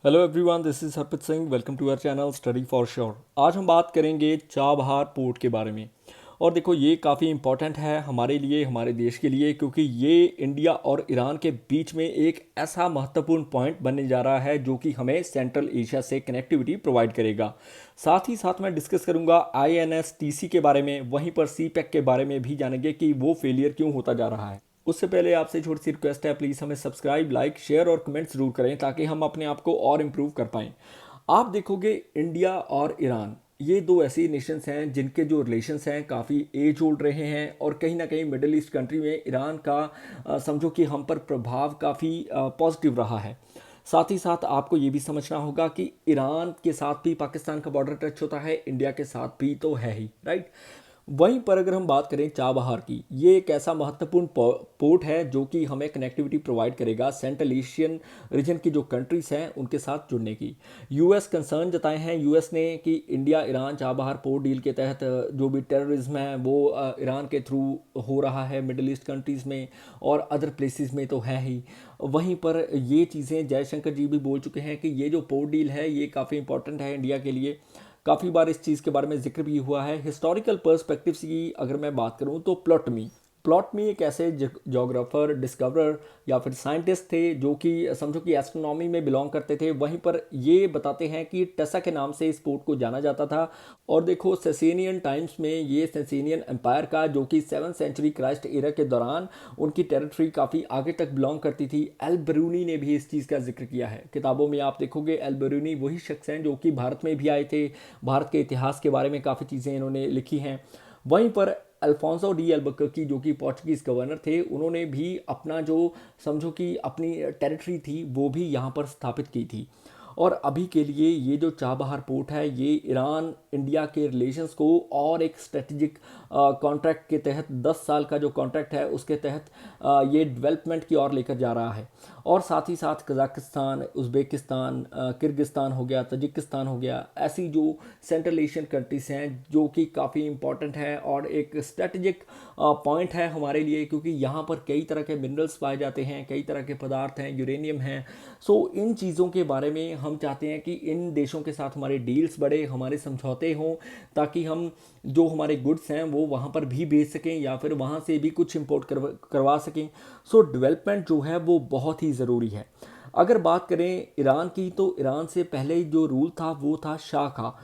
Hello everyone, this is Harpreet Singh. Welcome to our channel study for sure. आज हम बात करेंगे चाबहार पोर्ट के बारे में। और देखो, ये काफ़ी इम्पॉर्टेंट है हमारे लिए, हमारे देश के लिए, क्योंकि ये इंडिया और ईरान के बीच में एक ऐसा महत्वपूर्ण पॉइंट बनने जा रहा है जो कि हमें सेंट्रल एशिया से कनेक्टिविटी प्रोवाइड करेगा। साथ ही साथ मैं डिस्कस करूंगा INSTC के बारे में, वहीं पर CPEC के बारे में भी जानेंगे कि वो फेलियर क्यों होता जा रहा है। उससे पहले आपसे छोटी सी रिक्वेस्ट है, प्लीज़ हमें सब्सक्राइब, लाइक, शेयर और कमेंट ज़रूर करें ताकि हम अपने आप को और इम्प्रूव कर पाएँ। आप देखोगे, इंडिया और ईरान ये दो ऐसी नेशंस हैं जिनके जो रिलेशंस हैं काफ़ी एज ओल्ड रहे हैं, और कहीं ना कहीं मिडिल ईस्ट कंट्री में ईरान का समझो कि हम पर प्रभाव काफ़ी पॉजिटिव रहा है। साथ ही साथ आपको ये भी समझना होगा कि ईरान के साथ भी पाकिस्तान का बॉर्डर टच होता है, इंडिया के साथ भी तो है ही, राइट। वहीं पर अगर हम बात करें चाबहार की, ये एक ऐसा महत्वपूर्ण पोर्ट है जो कि हमें कनेक्टिविटी प्रोवाइड करेगा सेंट्रल एशियन रीजन की जो कंट्रीज हैं उनके साथ जुड़ने की। यूएस कंसर्न जताए हैं यूएस ने कि India Iran Chabahar port deal के तहत जो भी टेररिज्म है वो ईरान के थ्रू हो रहा है मिडिल ईस्ट कंट्रीज़ में, और अदर प्लेसेस में तो है ही। वहीं पर ये चीज़ें जयशंकर जी भी बोल चुके हैं कि ये जो पोर्ट डील है ये काफ़ी इंपॉर्टेंट है इंडिया के लिए। काफ़ी बार इस चीज़ के बारे में जिक्र भी हुआ है। हिस्टोरिकल पर्सपेक्टिव की अगर मैं बात करूँ तो प्लॉटमी एक ऐसे जोग्राफर, डिस्कवरर या फिर साइंटिस्ट थे जो कि समझो कि एस्ट्रोनॉमी में बिलोंग करते थे। वहीं पर ये बताते हैं कि टेसा के नाम से इस पोर्ट को जाना जाता था। और देखो, सेसेनियन टाइम्स में ये सेसेनियन एम्पायर का, जो कि 7th सेंचुरी क्राइस्ट एरा के दौरान उनकी टेरिटरी काफ़ी आगे तक बिलोंग करती थी। एल बरूनी ने भी इस चीज़ का जिक्र किया है किताबों में। आप देखोगे, एल बरूनी वही शख्स हैं जो कि भारत में भी आए थे, भारत के इतिहास के बारे में काफ़ी चीज़ें इन्होंने लिखी हैं। वहीं पर अल्फोंसो डी अल्बुकर्की, जो कि पोर्चुगीज़ गवर्नर थे, उन्होंने भी अपना जो समझो कि अपनी टेरिटरी थी वो भी यहाँ पर स्थापित की थी। और अभी के लिए ये जो चाबहार पोर्ट है ये ईरान इंडिया के रिलेशंस को और एक स्ट्रेटजिक कॉन्ट्रैक्ट के तहत, 10 साल का जो कॉन्ट्रैक्ट है उसके तहत ये डेवलपमेंट की ओर लेकर जा रहा है। और साथ ही साथ कजाकिस्तान, उज़्बेकिस्तान, किर्गिस्तान हो गया, तजिकिस्तान हो गया, ऐसी जो सेंट्रल एशियन कंट्रीज हैं जो कि काफ़ी इंपॉर्टेंट है और एक स्ट्रेटजिक पॉइंट है हमारे लिए, क्योंकि यहाँ पर कई तरह के मिनरल्स पाए जाते हैं, कई तरह के पदार्थ हैं, यूरेनियम हैं। सो इन चीज़ों के बारे में हम चाहते हैं कि इन देशों के साथ हमारे डील्स बढ़े, हमारे समझौते हों, ताकि हम जो हमारे गुड्स हैं वो वहाँ पर भी बेच सकें या फिर वहाँ से भी कुछ इंपोर्ट करवा सकें। सो डेवलपमेंट जो है वो बहुत ही ज़रूरी है। अगर बात करें ईरान की, तो ईरान से पहले जो रूल था वो था शाह का।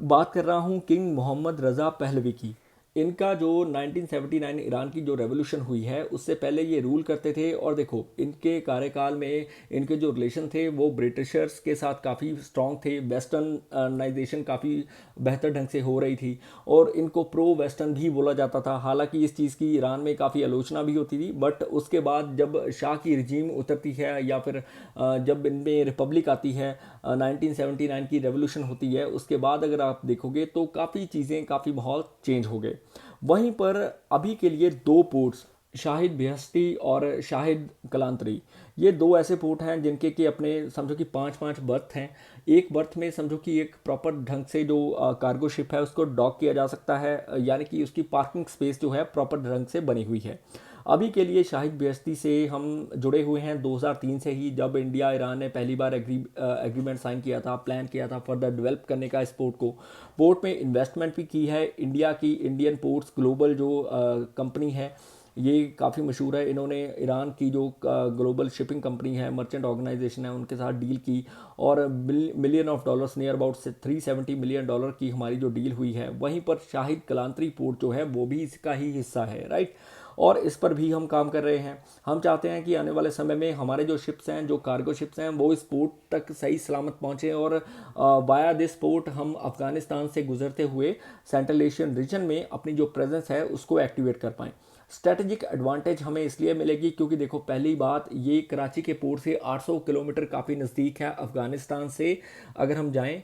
बात कर रहा हूँ किंग मोहम्मद रज़ा पहलवी की। इनका जो 1979 ईरान की जो रेवोल्यूशन हुई है उससे पहले ये रूल करते थे। और देखो, इनके कार्यकाल में इनके जो रिलेशन थे वो ब्रिटिशर्स के साथ काफ़ी स्ट्रॉन्ग थे। वेस्टर्नाइजेशन काफ़ी बेहतर ढंग से हो रही थी और इनको प्रो वेस्टर्न भी बोला जाता था। हालांकि इस चीज़ की ईरान में काफ़ी आलोचना भी होती थी, बट उसके बाद जब शाह की रिजीम उतरती है या फिर जब इनमें रिपब्लिक आती है, 1979 की रेवोल्यूशन होती है, उसके बाद अगर आप देखोगे तो काफ़ी चीज़ें, काफ़ी माहौल चेंज हो गए। वहीं पर अभी के लिए दो पोर्ट्स, शाहिद बेहस्ती और शाहिद कलांतरी, ये दो ऐसे पोर्ट हैं जिनके कि अपने समझो कि 5-5 बर्थ हैं। एक बर्थ में समझो कि एक प्रॉपर ढंग से जो कार्गो शिप है उसको डॉक किया जा सकता है, यानी कि उसकी पार्किंग स्पेस जो है प्रॉपर ढंग से बनी हुई है। अभी के लिए शाहिद बेहस्ती से हम जुड़े हुए हैं 2003 से ही, जब इंडिया ईरान ने पहली बार एग्रीमेंट साइन किया था, प्लान किया था फर्दर डेवलप करने का इस पोर्ट को। पोर्ट में इन्वेस्टमेंट भी की है इंडिया की, इंडियन पोर्ट्स ग्लोबल जो कंपनी है ये काफ़ी मशहूर है। इन्होंने ईरान की जो ग्लोबल शिपिंग कंपनी है, मर्चेंट ऑर्गेनाइजेशन है, उनके साथ डील की और million of dollars, near about से $370 मिलियन की हमारी जो डील हुई है। वहीं पर शाहिद कलांतरी पोर्ट जो है वो भी इसका ही हिस्सा है, राइट। और इस पर भी हम काम कर रहे हैं। हम चाहते हैं कि आने वाले समय में हमारे जो शिप्स हैं, जो कार्गो शिप्स हैं, वो इस पोर्ट तक सही सलामत पहुँचें और वाया दिस पोर्ट हम अफगानिस्तान से गुजरते हुए सेंट्रल एशियन रीजन में अपनी जो प्रेजेंस है उसको एक्टिवेट कर पाएँ। स्ट्रेटजिक एडवांटेज हमें इसलिए मिलेगी क्योंकि देखो, पहली बात, ये कराची के पोर्ट से 800 किलोमीटर काफ़ी नज़दीक है अफ़गानिस्तान से, अगर हम जाएं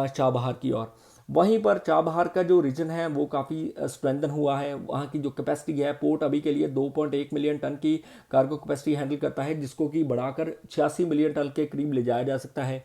चाबहार की ओर। वहीं पर चाबहार का जो रीजन है वो काफ़ी स्ट्रेंथन हुआ है। वहाँ की जो कैपेसिटी है, पोर्ट अभी के लिए 2.1 मिलियन टन की कार्गो कैपेसिटी हैंडल करता है, जिसको कि बढ़ाकर 86 मिलियन टन के करीब ले जाया जा सकता है।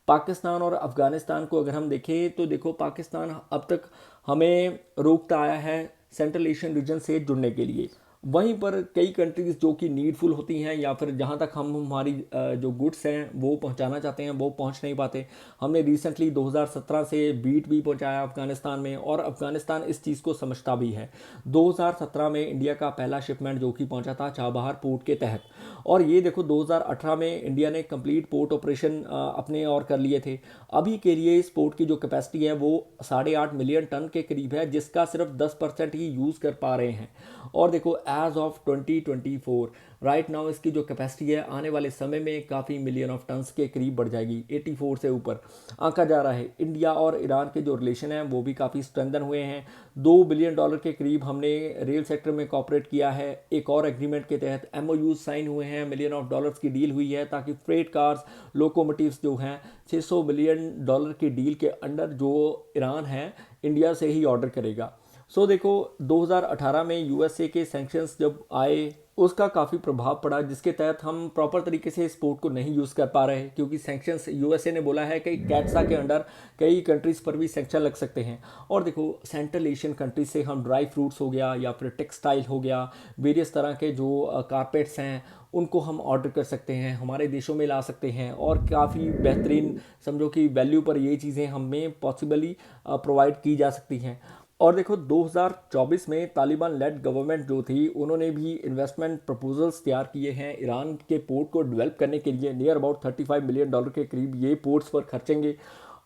पाकिस्तान और अफ़गानिस्तान को अगर हम देखें तो देखो, पाकिस्तान अब तक हमें रोकता आया है सेंट्रल एशियन रीजन से जुड़ने के लिए। वहीं पर कई कंट्रीज़ जो कि नीडफुल होती हैं या फिर जहाँ तक हम हमारी जो गुड्स हैं वो पहुँचाना चाहते हैं वो पहुँच नहीं पाते। हमने रिसेंटली 2017 से बीट भी पहुँचाया अफ़गानिस्तान में, और अफ़गानिस्तान इस चीज़ को समझता भी है। 2017 में इंडिया का पहला शिपमेंट जो कि पहुँचा था चाबहार पोर्ट के तहत, और ये देखो 2018 में इंडिया ने कंप्लीट पोर्ट ऑपरेशन अपने और कर लिए थे। अभी के लिए इस पोर्ट की जो कैपेसिटी है वो 8.5 मिलियन टन के करीब है, जिसका सिर्फ 10% ही यूज़ कर पा रहे हैं। और देखो एज ऑफ 2024 राइट नाउ इसकी जो कैपेसिटी है आने वाले समय में काफ़ी मिलियन ऑफ टन्स के करीब बढ़ जाएगी, 84 से ऊपर आंका जा रहा है। इंडिया और ईरान के जो रिलेशन है वो भी काफ़ी स्ट्रेंथन हुए हैं। $2 बिलियन के करीब हमने रेल सेक्टर में कॉपरेट किया है। एक और एग्रीमेंट के तहत MOU साइन हुए हैं, मिलियन ऑफ डॉलर्स की डील हुई है, ताकि फ्रेट कार्स लोकोमोटिव्स जो हैं $600 बिलियन की डील के अंडर जो ईरान है इंडिया से ही ऑर्डर करेगा। देखो 2018 में USA के सैंक्शंस जब आए उसका काफ़ी प्रभाव पड़ा, जिसके तहत हम प्रॉपर तरीके से इस पोर्ट को नहीं यूज़ कर पा रहे, क्योंकि सैंक्शंस USA ने बोला है कि कैट्सा के अंडर कई कंट्रीज़ पर भी सैंक्शन लग सकते हैं। और देखो सेंट्रल एशियन कंट्रीज से हम ड्राई फ्रूट्स हो गया या फिर टेक्सटाइल हो गया, वेरियस तरह के जो कारपेट्स हैं उनको हम ऑर्डर कर सकते हैं, हमारे देशों में ला सकते हैं, और काफ़ी बेहतरीन समझो कि वैल्यू पर ये चीज़ें हमें पॉसिबली प्रोवाइड की जा सकती हैं। और देखो 2024 में तालिबान लेड गवर्नमेंट जो थी उन्होंने भी इन्वेस्टमेंट प्रपोजल्स तैयार किए हैं ईरान के पोर्ट को डेवलप करने के लिए। नियर अबाउट $35 मिलियन के करीब ये पोर्ट्स पर खर्चेंगे,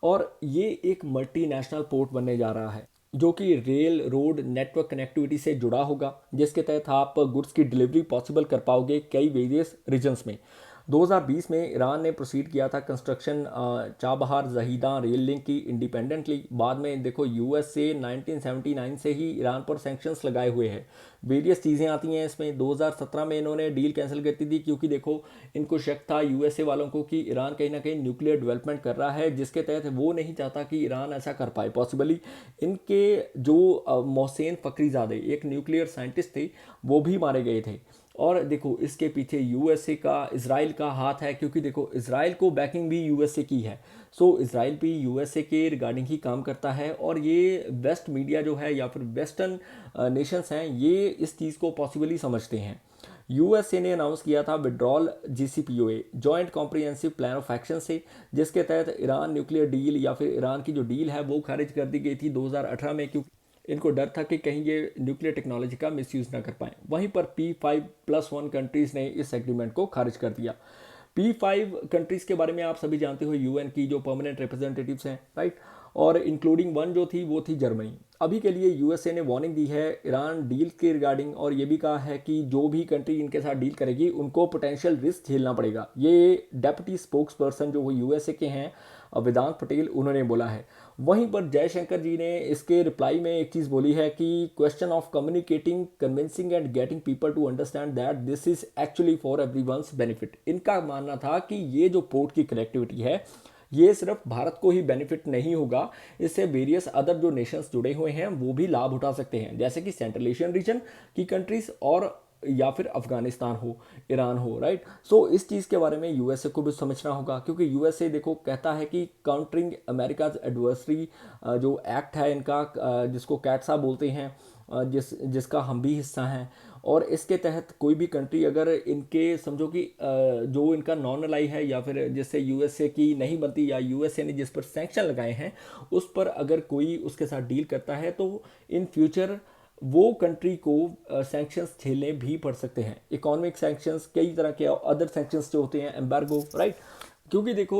और ये एक मल्टीनेशनल पोर्ट बनने जा रहा है जो कि रेल रोड नेटवर्क कनेक्टिविटी से जुड़ा होगा, जिसके तहत आप गुड्स की डिलीवरी पॉसिबल कर पाओगे कई वेरियस रीजन्स में। 2020 में ईरान ने प्रोसीड किया था construction Chabahar Zahida rail link की इंडिपेंडेंटली। बाद में देखो USA 1979 से ही ईरान पर सैंक्शंस लगाए हुए हैं। वेरियस चीज़ें आती हैं इसमें। 2017 में इन्होंने डील कैंसिल कर दी थी, क्योंकि देखो इनको शक था USA वालों को कि ईरान कहीं ना कहीं न्यूक्लियर डेवलपमेंट कर रहा है, जिसके तहत वो नहीं चाहता कि ईरान ऐसा कर पाए पॉसिबली। इनके जो मोहसेन फ़खरीज़ादे एक न्यूक्लियर साइंटिस्ट थे वो भी मारे गए थे। और देखो इसके पीछे USA का, इसराइल का हाथ है, क्योंकि देखो इसराइल को बैकिंग भी USA की है। इसराइल भी USA के रिगार्डिंग ही काम करता है, और ये वेस्ट मीडिया जो है या फिर वेस्टर्न नेशंस हैं ये इस चीज़ को पॉसिबली समझते हैं। USA ने अनाउंस किया था withdrawal JCPOA joint comprehensive plan of action से, जिसके तहत ईरान न्यूक्लियर डील या फिर ईरान की जो डील है वो खारिज कर दी गई थी 2018 में, क्योंकि इनको डर था कि कहीं ये न्यूक्लियर टेक्नोलॉजी का मिसयूज़ ना कर पाएँ। वहीं पर P5+1 कंट्रीज़ ने इस एग्रीमेंट को खारिज कर दिया। P5 कंट्रीज़ के बारे में आप सभी जानते हो, UN की जो परमानेंट रिप्रेजेंटेटिव्स हैं, राइट, और इंक्लूडिंग वन जो थी वो थी जर्मनी। अभी के लिए USA ने वार्निंग दी है ईरान डील के रिगार्डिंग, और ये भी कहा है कि जो भी कंट्री इनके साथ डील करेगी उनको पोटेंशियल रिस्क झेलना पड़ेगा। ये डेप्यूटी स्पोक्स पर्सन जो वो USA के हैं वेदांत पटेल उन्होंने बोला है। वहीं पर जयशंकर जी ने इसके रिप्लाई में एक चीज़ बोली है कि question of communicating, convincing and getting people to understand that this is actually for everyone's benefit. इनका मानना था कि ये जो पोर्ट की कनेक्टिविटी है ये सिर्फ भारत को ही बेनिफिट नहीं होगा, इससे वेरियस अदर जो नेशंस जुड़े हुए हैं वो भी लाभ उठा सकते हैं, जैसे कि सेंट्रल एशियन रीजन की कंट्रीज और या फिर अफगानिस्तान हो, ईरान हो, राइट। इस चीज़ के बारे में USA को भी समझना होगा, क्योंकि USA देखो कहता है कि काउंटरिंग अमेरिकाज एडवर्सरी जो एक्ट है इनका, जिसको कैट्सा बोलते हैं, जिसका हम भी हिस्सा हैं, और इसके तहत कोई भी कंट्री अगर इनके समझो कि जो इनका नॉन अलाई है या फिर जिससे USA की नहीं बनती, या USA ने जिस पर सैंक्शन लगाए हैं उस पर अगर कोई उसके साथ डील करता है तो इन फ्यूचर वो कंट्री को सैंक्शंस झेलने भी पड़ सकते हैं। इकोनॉमिक सैंक्शंस, कई तरह के अदर सैंक्शंस जो होते हैं, एम्बार्गो, राइट। क्योंकि देखो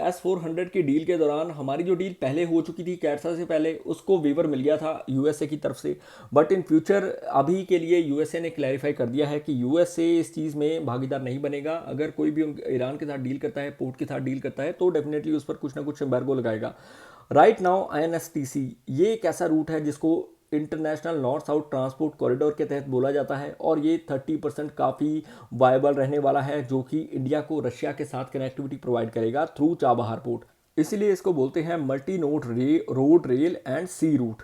S-400 की डील के दौरान हमारी जो डील पहले हो चुकी थी कैट्सा से पहले, उसको वेवर मिल गया था USA की तरफ से, बट इन फ्यूचर अभी के लिए USA ने क्लैरिफाई कर दिया है कि USA इस चीज़ में भागीदार नहीं बनेगा। अगर कोई भी ईरान के साथ डील करता है, पोर्ट के साथ डील करता है, तो डेफिनेटली उस पर कुछ ना कुछ एम्बार्गो लगाएगा। राइट नाउ INSTC ये एक ऐसा रूट है जिसको international north south transport corridor के तहत बोला जाता है, और ये 30% काफ़ी वायबल रहने वाला है, जो कि इंडिया को रशिया के साथ कनेक्टिविटी प्रोवाइड करेगा थ्रू चाबहार पोर्ट। इसीलिए इसको बोलते हैं multi node road rail and sea route.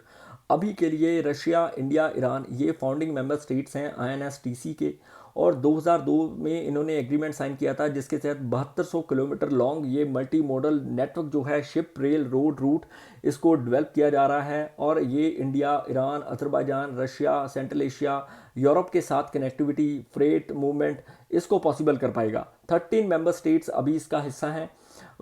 अभी के लिए रशिया, इंडिया, ईरान ये फाउंडिंग मेंबर स्टेट्स हैं INSTC के, और 2002 में इन्होंने एग्रीमेंट साइन किया था जिसके तहत 7200 किलोमीटर लॉन्ग ये मल्टी मॉडल नेटवर्क जो है शिप रेल रोड रूट इसको डेवलप किया जा रहा है। और ये India, Iran, Azerbaijan, Russia, central Asia, Europe के साथ कनेक्टिविटी, फ्रेट मूवमेंट इसको पॉसिबल कर पाएगा। 13 मेंबर स्टेट्स अभी इसका हिस्सा हैं,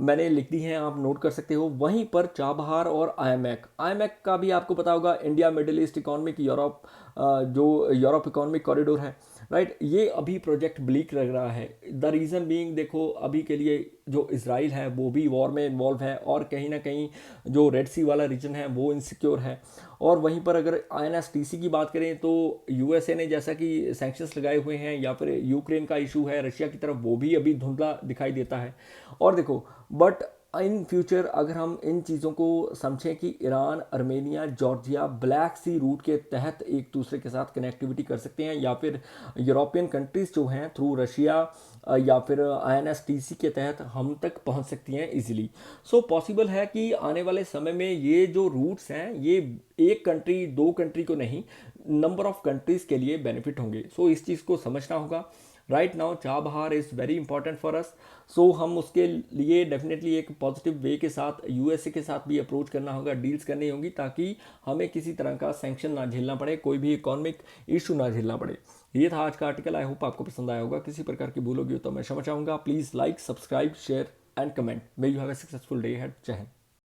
मैंने लिख दी हैं, आप नोट कर सकते हो। वहीं पर चाबहार और आईएमएक का भी आपको पता होगा, India middle east economic Europe, जो यूरोप इकोनॉमिक कॉरिडोर है, राइट। ये अभी प्रोजेक्ट ब्लीक लग रहा है। द रीज़न बीइंग, देखो अभी के लिए जो इसराइल है वो भी वॉर में इन्वॉल्व है और कहीं ना कहीं जो रेड सी वाला रीजन है वो इनसिक्योर है। और वहीं पर अगर आईएनएसटीसी की बात करें तो यूएसए ने जैसा कि सैंक्शंस लगाए हुए हैं, या फिर यूक्रेन का इशू है रशिया की तरफ, वो भी अभी धुंधला दिखाई देता है। और देखो बट इन फ्यूचर अगर हम इन चीज़ों को समझें कि ईरान, आर्मेनिया, जॉर्जिया ब्लैक सी रूट के तहत एक दूसरे के साथ कनेक्टिविटी कर सकते हैं, या फिर यूरोपियन कंट्रीज़ जो हैं थ्रू रशिया या फिर आईएनएसटीसी के तहत हम तक पहुंच सकती हैं इजीली। सो पॉसिबल है कि आने वाले समय में ये जो रूट्स हैं ये एक कंट्री, दो कंट्री को नहीं, नंबर ऑफ कंट्रीज़ के लिए बेनिफिट होंगे। सो इस चीज़ को समझना होगा। Right now Chabahar is very important for us. So हम उसके लिए डेफिनेटली एक पॉजिटिव वे के साथ यूएसए के साथ भी अप्रोच करना होगा, डील्स करनी होगी, ताकि हमें किसी तरह का सैंक्शन ना झेलना पड़े, कोई भी इकोनॉमिक इशू ना झेलना पड़े। ये था आज का आर्टिकल। आई होप आपको पसंद आया होगा। किसी प्रकार की भूल होगी तो मैं क्षमा चाहूँगा। Please like, subscribe, share and comment. May you have a successful day head. जय हिंद।